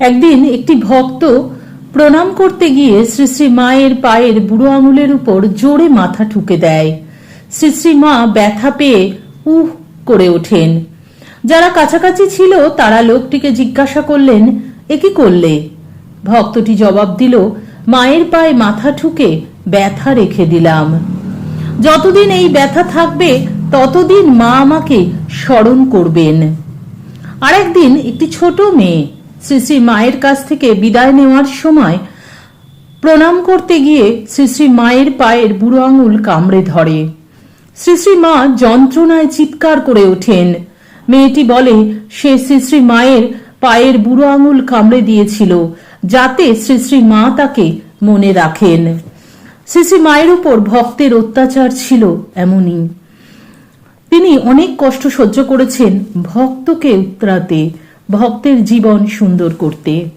একদিন একটি ভক্ত প্রণাম করতে গিয়ে শ্রী শ্রী মায়ের পায়ের বুড়ো আঙুলের উপর জোরে মাথা ঠুকে দেয়। শ্রী শ্রী মা ব্যথা পেয়ে উহ করে ওঠেন। যারা কাছাকাছি ছিল তারা লোকটিকে জিজ্ঞাসা করলেন, এ কি করলে? ভক্তটি জবাব দিল, মায়ের পায়ে মাথা ঠুকে ব্যথা রেখে দিলাম। যতদিন এই ব্যথা থাকবে ততদিন মা আমাকে স্মরণ করবেন। আর একদিন একটি ছোট মেয়ে শ্রী শ্রী মায়ের কাছ থেকে বিদায় নেওয়ার সময় প্রণাম করতে গিয়ে শ্রী শ্রী মায়ের পায়ের বুড়ো আঙুল কামড়ে ধরে। শ্রী শ্রী মা যন্ত্রণায় চিৎকার করে ওঠেন। মেয়েটি বলে সে শ্রী শ্রী মায়ের পায়ের বুড়ো আঙুল কামড়ে দিয়েছিল যাতে শ্রী শ্রী মা তাকে মনে রাখেন। শ্রী শ্রী মায়ের উপর ভক্তের অত্যাচার ছিল এমনই। তিনি অনেক কষ্ট সহ্য করেছেন ভক্তকে উতরাতে, ভক্তের জীবন সুন্দর করতে।